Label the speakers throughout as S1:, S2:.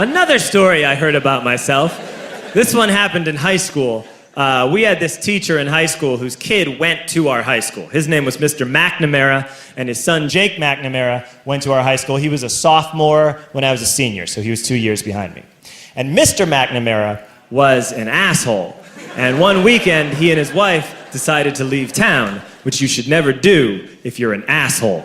S1: Another story I heard about myself. This one happened in high school. We had this teacher in high school whose kid went to our high school. His name was Mr. McNamara, and his son Jake McNamara went to our high school. He was a sophomore when I was a senior, so he was 2 years behind me. And Mr. McNamara was an asshole. And one weekend, he and his wife decided to leave town, which you should never do if you're an asshole.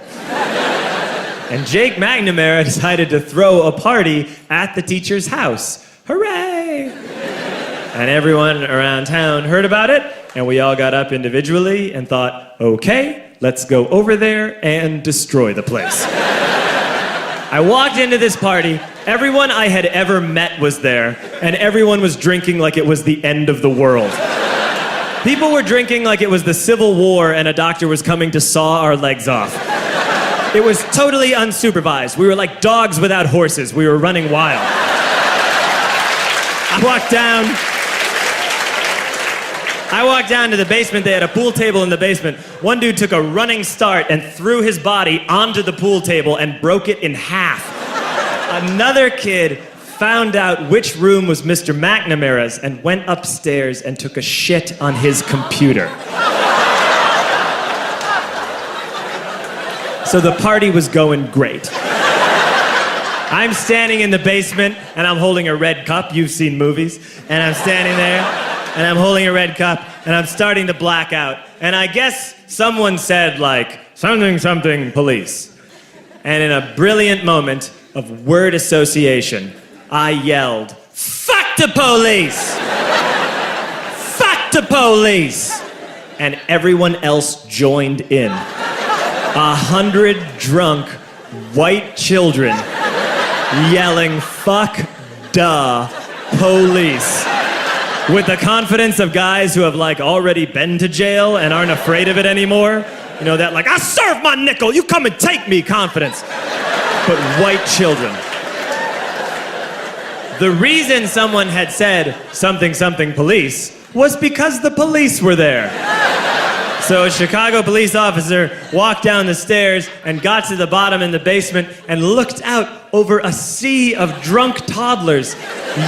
S1: And Jake McNamara decided to throw a party at the teacher's house. Hooray! And everyone around town heard about it, and we all got up individually and thought, okay, let's go over there and destroy the place. I walked into this party, everyone I had ever met was there, and everyone was drinking like it was the end of the world. People were drinking like it was the Civil War and a doctor was coming to saw our legs off. It was totally unsupervised. We were like dogs without horses. We were running wild. I walked down to the basement. They had a pool table in the basement. One dude took a running start and threw his body onto the pool table and broke it in half. Another kid found out which room was Mr. McNamara's and went upstairs and took a shit on his computer. So the party was going great. I'm standing in the basement and I'm holding a red cup. You've seen movies. And I'm standing there and I'm holding a red cup and I'm starting to black out. And I guess someone said like, something, something, police. And in a brilliant moment of word association, I yelled, fuck the police! Fuck the police! And everyone else joined in. 100 drunk white children yelling, fuck the police. With the confidence of guys who have like already been to jail and aren't afraid of it anymore. You know, that like, I serve my nickel, you come and take me confidence. But white children. The reason someone had said something, something police was because the police were there. So a Chicago police officer walked down the stairs and got to the bottom in the basement and looked out over a sea of drunk toddlers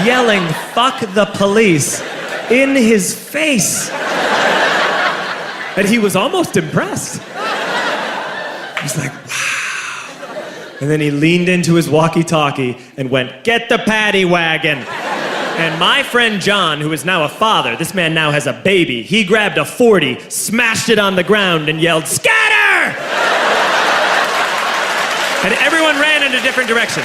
S1: yelling, fuck the police, in his face. And he was almost impressed. He was like, wow. And then he leaned into his walkie-talkie and went, get the paddy wagon. And my friend John, who is now a father, this man now has a baby, he grabbed a 40, smashed it on the ground, and yelled, scatter! And everyone ran in a different direction.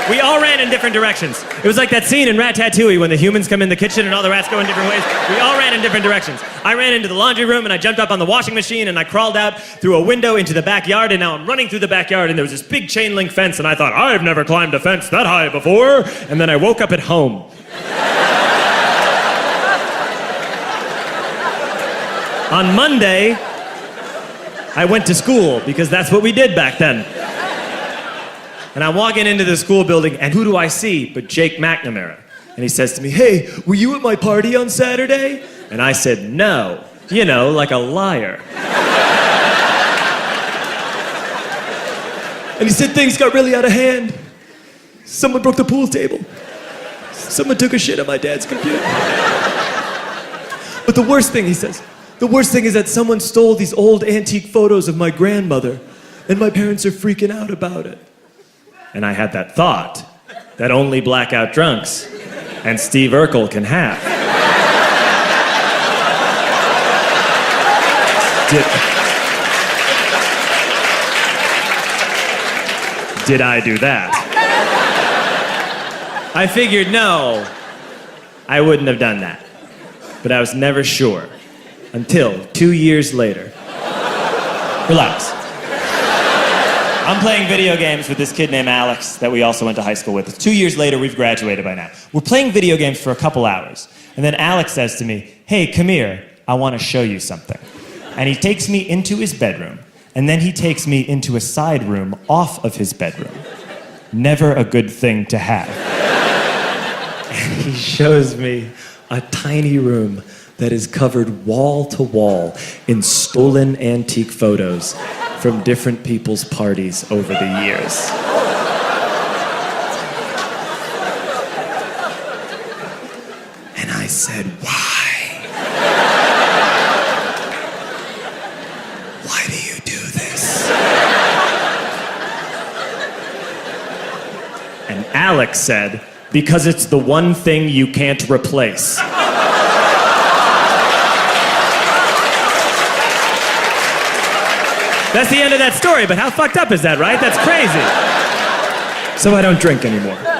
S1: We all ran in different directions. It was like that scene in Ratatouille when the humans come in the kitchen and all the rats go in different ways. We all ran in different directions. I ran into the laundry room and I jumped up on the washing machine and I crawled out through a window into the backyard, and now I'm running through the backyard and there was this big chain link fence and I thought, I've never climbed a fence that high before. And then I woke up at home. On Monday, I went to school because that's what we did back then. And I'm walking into the school building, and who do I see but Jake McNamara? And he says to me, hey, were you at my party on Saturday? And I said, no. You know, like a liar. And he said things got really out of hand. Someone broke the pool table. Someone took a shit on my dad's computer. But the worst thing, he says, the worst thing is that someone stole these old antique photos of my grandmother, and my parents are freaking out about it. And I had that thought that only blackout drunks and Steve Urkel can have. Did I do that? I figured, no, I wouldn't have done that. But I was never sure until 2 years later. Relax. I'm playing video games with this kid named Alex that we also went to high school with. 2 years later, we've graduated by now. We're playing video games for a couple hours. And then Alex says to me, hey, come here, I want to show you something. And he takes me into his bedroom. And then he takes me into a side room off of his bedroom. Never a good thing to have. And he shows me a tiny room that is covered wall to wall in stolen antique photos from different people's parties over the years. said, why? Why do you do this? And Alex said, because it's the one thing you can't replace. That's the end of that story, but how fucked up is that, right? That's crazy. So I don't drink anymore.